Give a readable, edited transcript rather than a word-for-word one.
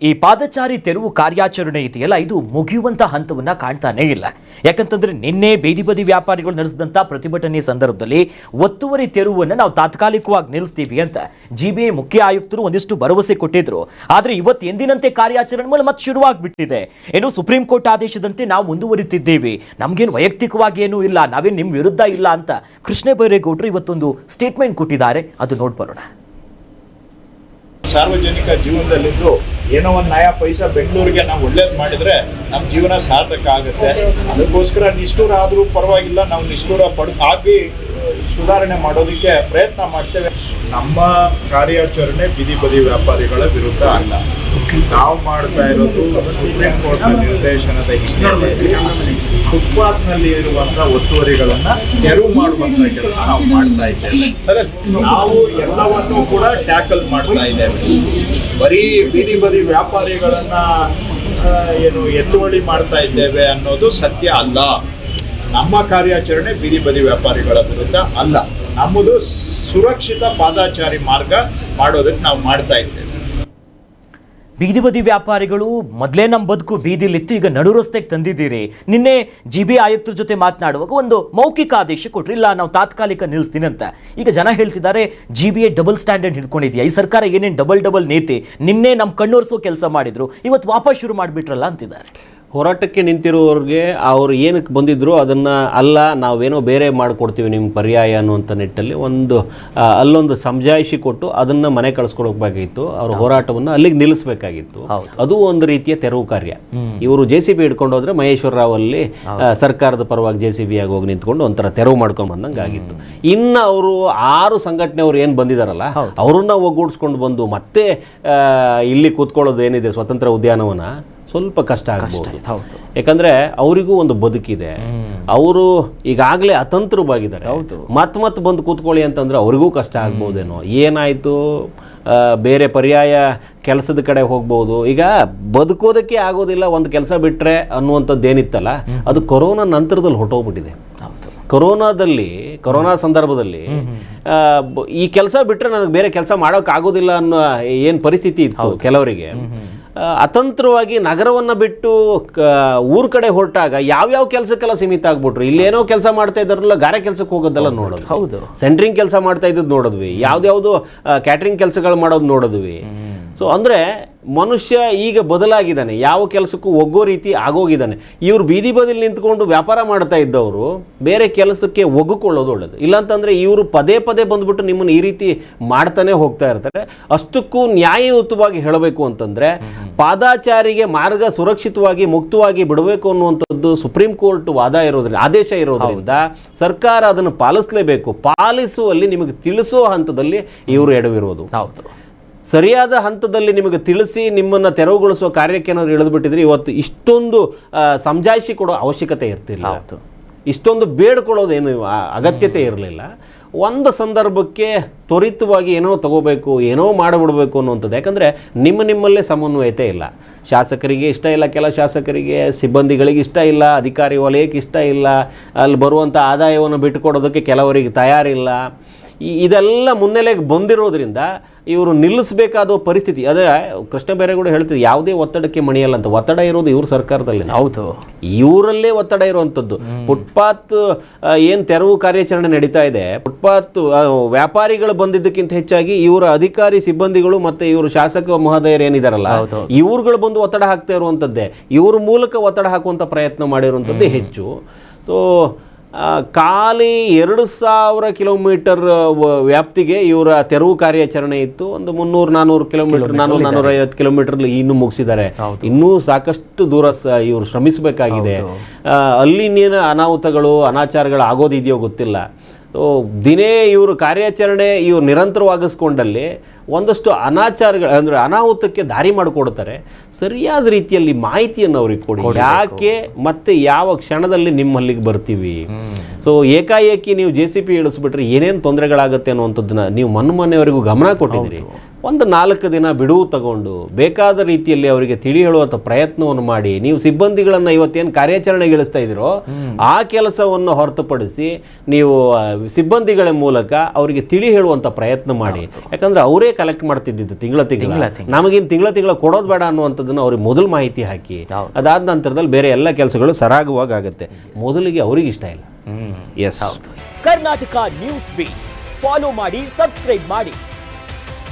ಈ ಪಾದಚಾರಿ ತೆರವು ಕಾರ್ಯಾಚರಣೆ ಇದೆಯಲ್ಲ, ಇದು ಮುಗಿಯುವಂತ ಹಂತವನ್ನ ಕಾಣ್ತಾನೇ ಇಲ್ಲ. ಯಾಕಂತಂದ್ರೆ ನಿನ್ನೆ ಬೀದಿ ಬದಿ ವ್ಯಾಪಾರಿಗಳು ನಡೆಸಿದಂತ ಪ್ರತಿಭಟನೆ ಸಂದರ್ಭದಲ್ಲಿ ಒತ್ತುವರಿ ತೆರವನ್ನು ನಾವು ತಾತ್ಕಾಲಿಕವಾಗಿ ನಿಲ್ಲಿಸ್ತೀವಿ ಅಂತ ಜಿಬಿಎ ಮುಖ್ಯ ಆಯುಕ್ತರು ಒಂದಿಷ್ಟು ಭರವಸೆ ಕೊಟ್ಟಿದ್ರು. ಆದ್ರೆ ಇವತ್ತು ಎಂದಿನಂತೆ ಕಾರ್ಯಾಚರಣೆ ಮತ್ತೆ ಶುರುವಾಗ್ಬಿಟ್ಟಿದೆ. ಏನು ಸುಪ್ರೀಂ ಕೋರ್ಟ್ ಆದೇಶದಂತೆ ನಾವು ಮುಂದುವರಿತಿದ್ದೇವೆ, ನಮ್ಗೇನು ವೈಯಕ್ತಿಕವಾಗಿ ಏನೂ ಇಲ್ಲ, ನಾವೇನು ನಿಮ್ಮ ವಿರುದ್ಧ ಇಲ್ಲ ಅಂತ ಕೃಷ್ಣ ಬೈರೇಗೌಡರು ಇವತ್ತೊಂದು ಸ್ಟೇಟ್ಮೆಂಟ್ ಕೊಟ್ಟಿದ್ದಾರೆ. ಅದು ನೋಡ್ಬರೋಣ. ಸಾರ್ವಜನಿಕ ಜೀವನದಲ್ಲಿದ್ದು ಏನೋ ಒಂದು ನಯಾ ಪೈಸಾ ಬೆಂಗಳೂರಿಗೆ ನಾವು ಒಳ್ಳೇದು ಮಾಡಿದ್ರೆ ನಮ್ಮ ಜೀವನ ಸಾರ್ಥಕ ಆಗುತ್ತೆ. ಅದಕ್ಕೋಸ್ಕರ ನಿಷ್ಠೂರ ಆದರೂ ಪರವಾಗಿಲ್ಲ, ನಾವು ನಿಷ್ಠೂರ ಆಗಿ ಸುಧಾರಣೆ ಮಾಡೋದಕ್ಕೆ ಪ್ರಯತ್ನ ಮಾಡ್ತೇವೆ. ನಮ್ಮ ಕಾರ್ಯಾಚರಣೆ ಬೀದಿ ಬದಿ ವ್ಯಾಪಾರಿಗಳ ವಿರುದ್ಧ ಅಲ್ಲ. ನಾವು ಮಾಡ್ತಾ ಇರೋದು ಸುಪ್ರೀಂ ಕೋರ್ಟ್ನ ನಿರ್ದೇಶನದ ಹಿನ್ನೆಲೆಯಲ್ಲಿ ಫುಟ್ಪಾತ್ನಲ್ಲಿ ಇರುವಂತಹ ಒತ್ತುವರಿಗಳನ್ನ ತೆರವು ಮಾಡುವಂತ ಕೆಲಸ ನಾವು ಮಾಡ್ತಾ ಇದ್ದೇವೆ. ನಾವು ಎಲ್ಲವನ್ನೂ ಕೂಡ ಟ್ಯಾಕಲ್ ಮಾಡ್ತಾ ಇದ್ದೇವೆ. ಬರೀ ಬೀದಿ ಬದಿ ವ್ಯಾಪಾರಿಗಳನ್ನ ಏನು ಎತ್ತುವಳಿ ಮಾಡ್ತಾ ಇದ್ದೇವೆ ಅನ್ನೋದು ಸತ್ಯ ಅಲ್ಲ. ನಮ್ಮ ಕಾರ್ಯಾಚರಣೆ ಬೀದಿ ಬದಿ ವ್ಯಾಪಾರಿಗಳ ವಿರುದ್ಧ ಅಲ್ಲ. ನಮ್ಮದು ಸುರಕ್ಷಿತ ಪಾದಚಾರಿ ಮಾರ್ಗ ಮಾಡೋದಕ್ಕೆ ನಾವು ಮಾಡ್ತಾ ಇದ್ದೇವೆ. ಬೀದಿ ಬದಿ ವ್ಯಾಪಾರಿಗಳು ಮೊದಲೇ ನಮ್ಮ ಬದುಕು ಬೀದಿಲಿತ್ತು, ಈಗ ನಡು ರಸ್ತೆಗೆ ತಂದಿದ್ದೀರಿ. ನಿನ್ನೆ ಜಿಬಿಎ ಆಯುಕ್ತರ ಜೊತೆ ಮಾತನಾಡುವಾಗ ಒಂದು ಮೌಖಿಕ ಆದೇಶ ಕೊಟ್ರಿ, ಇಲ್ಲ ನಾವು ತಾತ್ಕಾಲಿಕ ನಿಲ್ಲಿಸ್ತೀನಿ ಅಂತ. ಈಗ ಜನ ಹೇಳ್ತಿದ್ದಾರೆ ಜಿಬಿಎ ಡಬಲ್ ಸ್ಟ್ಯಾಂಡರ್ಡ್ ಹಿಡ್ಕೊಂಡಿದ್ಯಾ, ಈ ಸರ್ಕಾರ ಏನೇನು ಡಬಲ್ ನೇತಿ, ನಿನ್ನೆ ನಮ್ಮ ಕಣ್ಣೋರ್ಸೋ ಕೆಲಸ ಮಾಡಿದ್ರು, ಇವತ್ತು ವಾಪಸ್ ಶುರು ಮಾಡಿಬಿಟ್ರಲ್ಲ ಅಂತಿದ್ದಾರೆ. ಹೋರಾಟಕ್ಕೆ ನಿಂತಿರೋರಿಗೆ ಅವ್ರು ಏನಕ್ಕೆ ಬಂದಿದ್ರು ಅದನ್ನು ಅಲ್ಲ, ನಾವೇನೋ ಬೇರೆ ಮಾಡಿಕೊಡ್ತೀವಿ ನಿಮ್ಮ ಪರ್ಯಾಯ ಅನ್ನುವಂಥ ನಿಟ್ಟಲ್ಲಿ ಅಲ್ಲೊಂದು ಸಮಜಾಯಿಷಿ ಕೊಟ್ಟು ಅದನ್ನು ಮನೆ ಕಳಿಸ್ಕೊಡ್ಬೇಕಾಗಿತ್ತು. ಅವ್ರ ಹೋರಾಟವನ್ನು ಅಲ್ಲಿಗೆ ನಿಲ್ಲಿಸಬೇಕಾಗಿತ್ತು. ಅದು ಒಂದು ರೀತಿಯ ತೆರವು ಕಾರ್ಯ. ಇವರು JCB ಹಿಡ್ಕೊಂಡು ಹೋದ್ರೆ ಮಹೇಶ್ವರ ರಾವ್ ಅಲ್ಲಿ ಸರ್ಕಾರದ ಪರವಾಗಿ JCB ಆಗಿ ಹೋಗಿ ನಿಂತ್ಕೊಂಡು ಒಂಥರ ತೆರವು ಮಾಡ್ಕೊಂಡು ಬಂದಂಗೆ ಆಗಿತ್ತು. ಇನ್ನು ಅವರು 6 ಸಂಘಟನೆಯವರು ಏನು ಬಂದಿದಾರಲ್ಲ ಅವ್ರನ್ನ ಒಗ್ಗೂಡಿಸ್ಕೊಂಡು ಬಂದು ಮತ್ತೆ ಇಲ್ಲಿ ಕೂತ್ಕೊಳ್ಳೋದು ಏನಿದೆ ಸ್ವತಂತ್ರ ಉದ್ಯಾನವನ ಸ್ವಲ್ಪ ಕಷ್ಟ ಆಗ್ಬೋದು. ಯಾಕಂದ್ರೆ ಅವರಿಗೂ ಒಂದು ಬದುಕಿದೆ, ಅವರು ಈಗಾಗಲೇ ಅತಂತ್ರವಾಗಿದ್ದಾರೆ. ಮತ್ತೆ ಬಂದು ಕೂತ್ಕೊಳ್ಳಿ ಅಂತಂದ್ರೆ ಅವ್ರಿಗೂ ಕಷ್ಟ ಆಗ್ಬೋದೇನೋ. ಏನಾಯ್ತು, ಬೇರೆ ಪರ್ಯಾಯ ಕೆಲಸದ ಕಡೆ ಹೋಗ್ಬೋದು. ಈಗ ಬದುಕೋದಕ್ಕೆ ಆಗೋದಿಲ್ಲ ಒಂದು ಕೆಲಸ ಬಿಟ್ರೆ ಅನ್ನುವಂಥದ್ದು ಏನಿತ್ತಲ್ಲ, ಅದು ಕೊರೋನಾ ನಂತರದಲ್ಲಿ ಹೊಟ್ಟೋಗ್ಬಿಟ್ಟಿದೆ. ಕೊರೋನಾ ಸಂದರ್ಭದಲ್ಲಿ ಈ ಕೆಲಸ ಬಿಟ್ರೆ ನನಗೆ ಬೇರೆ ಕೆಲಸ ಮಾಡೋಕೆ ಆಗೋದಿಲ್ಲ ಅನ್ನೋ ಏನು ಪರಿಸ್ಥಿತಿ ಇತ್ತು ಕೆಲವರಿಗೆ. ಅತಂತ್ರವಾಗಿ ನಗರವನ್ನು ಬಿಟ್ಟು ಊರ್ ಕಡೆ ಹೊರಟಾಗ ಯಾವ್ಯಾವ ಕೆಲಸಕ್ಕೆಲ್ಲ ಸೀಮಿತ ಆಗ್ಬಿಟ್ರು. ಇಲ್ಲೇನೋ ಕೆಲಸ ಮಾಡ್ತಾ ಇದ್ದಾರಲ್ಲ, ಗಾರೆ ಕೆಲಸಕ್ಕೆ ಹೋಗೋದೆಲ್ಲ ನೋಡೋದು, ಹೌದು, ಸೆಂಟ್ರಿಂಗ್ ಕೆಲಸ ಮಾಡ್ತಾ ಇದ್ದದ್ದು ನೋಡಿದ್ವಿ, ಯಾವ್ದು ಕ್ಯಾಟ್ರಿಂಗ್ ಕೆಲಸಗಳು ಮಾಡೋದು ನೋಡಿದ್ವಿ. ಸೊ ಅಂದರೆ ಮನುಷ್ಯ ಈಗ ಬದಲಾಗಿದ್ದಾನೆ, ಯಾವ ಕೆಲಸಕ್ಕೂ ಒಗ್ಗೋ ರೀತಿ ಆಗೋಗಿದ್ದಾನೆ. ಇವ್ರು ಬೀದಿ ಬದಿಲಿ ನಿಂತ್ಕೊಂಡು ವ್ಯಾಪಾರ ಮಾಡ್ತಾ ಇದ್ದವರು ಬೇರೆ ಕೆಲಸಕ್ಕೆ ಒಗ್ಗಿಕೊಳ್ಳೋದು ಒಳ್ಳೇದು. ಇಲ್ಲಾಂತಂದರೆ ಇವರು ಪದೇ ಬಂದ್ಬಿಟ್ಟು ನಿಮ್ಮನ್ನು ಈ ರೀತಿ ಮಾಡ್ತಾನೆ ಹೋಗ್ತಾ ಇರ್ತಾರೆ. ಅಷ್ಟಕ್ಕೂ ನ್ಯಾಯಯುತವಾಗಿ ಹೇಳಬೇಕು ಅಂತಂದರೆ ಪಾದಾಚಾರಿಗೆ ಮಾರ್ಗ ಸುರಕ್ಷಿತವಾಗಿ ಮುಕ್ತವಾಗಿ ಬಿಡಬೇಕು ಅನ್ನುವಂಥದ್ದು ಸುಪ್ರೀಂ ಕೋರ್ಟ್ ಆದೇಶ ಇರೋದ್ರಿಂದ ಸರ್ಕಾರ ಅದನ್ನು ಪಾಲಿಸಲೇಬೇಕು. ಪಾಲಿಸುವಲ್ಲಿ ನಿಮಗೆ ತಿಳಿಸೋ ಹಂತದಲ್ಲಿ ಇವರು ಎಡವಿರೋದು. ಹೌದು, ಸರಿಯಾದ ಹಂತದಲ್ಲಿ ನಿಮಗೆ ತಿಳಿಸಿ ನಿಮ್ಮನ್ನು ತೆರವುಗೊಳಿಸುವ ಕಾರ್ಯಕ್ಕೆ ಏನಾದರೂ ಇಳಿದುಬಿಟ್ಟಿದ್ರೆ ಇವತ್ತು ಇಷ್ಟೊಂದು ಸಮಜಾಯಿಷಿ ಕೊಡೋ ಅವಶ್ಯಕತೆ ಇರ್ತಿಲ್ಲ, ಇಷ್ಟೊಂದು ಬೇಡ್ಕೊಳ್ಳೋದೇನು ಅಗತ್ಯತೆ ಇರಲಿಲ್ಲ. ಒಂದು ಸಂದರ್ಭಕ್ಕೆ ತ್ವರಿತವಾಗಿ ಏನೋ ತಗೋಬೇಕು, ಏನೋ ಮಾಡಿಬಿಡಬೇಕು ಅನ್ನುವಂಥದ್ದು. ಯಾಕಂದರೆ ನಿಮ್ಮಲ್ಲೇ ಸಮನ್ವಯತೆ ಇಲ್ಲ. ಶಾಸಕರಿಗೆ ಇಷ್ಟ ಇಲ್ಲ, ಕೆಲ ಶಾಸಕರಿಗೆ, ಸಿಬ್ಬಂದಿಗಳಿಗೆ ಇಷ್ಟ ಇಲ್ಲ, ಅಧಿಕಾರಿ ವಲಯಕ್ಕೆ ಇಷ್ಟ ಇಲ್ಲ, ಅಲ್ಲಿ ಬರುವಂಥ ಆದಾಯವನ್ನು ಬಿಟ್ಟುಕೊಡೋದಕ್ಕೆ ಕೆಲವರಿಗೆ ತಯಾರಿಲ್ಲ. ಇದೆಲ್ಲ ಮುನ್ನೆಲೆಗೆ ಬಂದಿರೋದ್ರಿಂದ ಇವರು ನಿಲ್ಲಿಸಬೇಕಾದ ಪರಿಸ್ಥಿತಿ. ಅದೇ ಕೃಷ್ಣ ಬೈರೇಗೌಡ ಹೇಳ್ತಿದ್ರು, ಯಾವುದೇ ಒತ್ತಡಕ್ಕೆ ಮಣಿಯಲ್ಲ ಅಂತ. ಒತ್ತಡ ಇರೋದು ಇವ್ರ ಸರ್ಕಾರದಲ್ಲಿ, ಹೌದು, ಇವರಲ್ಲೇ ಒತ್ತಡ ಇರುವಂಥದ್ದು. ಫುಟ್ಪಾತ್ ಏನು ತೆರವು ಕಾರ್ಯಾಚರಣೆ ನಡೀತಾ ಇದೆ, ಫುಟ್ಪಾತ್ ವ್ಯಾಪಾರಿಗಳು ಬಂದಿದ್ದಕ್ಕಿಂತ ಹೆಚ್ಚಾಗಿ ಇವರ ಅಧಿಕಾರಿ ಸಿಬ್ಬಂದಿಗಳು ಮತ್ತೆ ಇವರು ಶಾಸಕ ಮಹೋದಯರು ಏನಿದಾರಲ್ಲ ಇವ್ರುಗಳು ಬಂದು ಒತ್ತಡ ಹಾಕ್ತಾ ಇರುವಂಥದ್ದೇ, ಇವ್ರ ಮೂಲಕ ಒತ್ತಡ ಹಾಕುವಂಥ ಪ್ರಯತ್ನ ಮಾಡಿರುವಂಥದ್ದೇ ಹೆಚ್ಚು. ಸೊ ಖಾಲಿ 2000 ಕಿಲೋಮೀಟರ್ ವ್ಯಾಪ್ತಿಗೆ ಇವರ ತೆರವು ಕಾರ್ಯಾಚರಣೆ ಇತ್ತು. ಒಂದು 300-400 ಕಿಲೋಮೀಟರ್, 450 ಕಿಲೋಮೀಟರ್ ಇನ್ನೂ ಮುಗಿಸಿದ್ದಾರೆ. ಇನ್ನೂ ಸಾಕಷ್ಟು ದೂರ ಇವರು ಶ್ರಮಿಸಬೇಕಾಗಿದೆ. ಅಲ್ಲಿ ನೀನು ಅನಾಹುತಗಳು ಅನಾಚಾರಗಳು ಆಗೋದಿದೆಯೋ ಗೊತ್ತಿಲ್ಲ. ದಿನೇ ಇವರು ಕಾರ್ಯಾಚರಣೆ ಇವರು ನಿರಂತರವಾಗಿಸ್ಕೊಂಡಲ್ಲಿ ಒಂದಷ್ಟು ಅನಾಚಾರಗಳು ಅಂದರೆ ಅನಾಹುತಕ್ಕೆ ದಾರಿ ಮಾಡಿಕೊಡ್ತಾರೆ. ಸರಿಯಾದ ರೀತಿಯಲ್ಲಿ ಮಾಹಿತಿಯನ್ನು ಅವ್ರಿಗೆ ಕೊಡಿ, ಯಾಕೆ ಮತ್ತೆ ಯಾವ ಕ್ಷಣದಲ್ಲಿ ನಿಮ್ಮಲ್ಲಿಗೆ ಬರ್ತೀವಿ. ಸೊ ಏಕಾಏಕಿ ನೀವು JCB ಇಳಿಸ್ಬಿಟ್ರೆ ಏನೇನು ತೊಂದರೆಗಳಾಗುತ್ತೆ ಅನ್ನುವಂಥದ್ದನ್ನ ನೀವು ಮೊನ್ನೆವರೆಗೂ ಗಮನ ಕೊಟ್ಟಿದ್ದೀರಿ. ಒಂದು 4 ದಿನ ಬಿಡುವು ತಗೊಂಡು ಬೇಕಾದ ರೀತಿಯಲ್ಲಿ ಅವರಿಗೆ ತಿಳಿ ಹೇಳುವಂಥ ಪ್ರಯತ್ನವನ್ನು ಮಾಡಿ, ನೀವು ಸಿಬ್ಬಂದಿಗಳನ್ನು ಇವತ್ತೇನು ಕಾರ್ಯಾಚರಣೆಗೆ ಇಳಿಸ್ತಾ ಇದ್ದೀರೋ ಆ ಕೆಲಸವನ್ನು ಹೊರತುಪಡಿಸಿ ನೀವು ಸಿಬ್ಬಂದಿಗಳ ಮೂಲಕ ಅವರಿಗೆ ತಿಳಿ ಹೇಳುವಂಥ ಪ್ರಯತ್ನ ಮಾಡಿ. ಯಾಕಂದ್ರೆ ಅವರೇ ಕಲೆಕ್ಟ್ ಮಾಡ್ತಿದ್ದಿದ್ದು ತಿಂಗಳ ನಮಗಿನ್ ತಿಂಗಳ ಕೊಡೋದು ಬೇಡ ಅನ್ನುವಂಥದ್ದನ್ನು ಅವ್ರಿಗೆ ಮೊದಲು ಮಾಹಿತಿ ಹಾಕಿ, ಅದಾದ ನಂತರದಲ್ಲಿ ಬೇರೆ ಎಲ್ಲ ಕೆಲಸಗಳು ಸರಾಗವಾಗಿ ಆಗುತ್ತೆ. ಮೊದಲಿಗೆ ಅವ್ರಿಗೆ ಇಷ್ಟ ಇಲ್ಲ. Yes, Karnataka news beat follow ಮಾಡಿ, ಸಬ್ಸ್ಕ್ರೈಬ್ ಮಾಡಿ.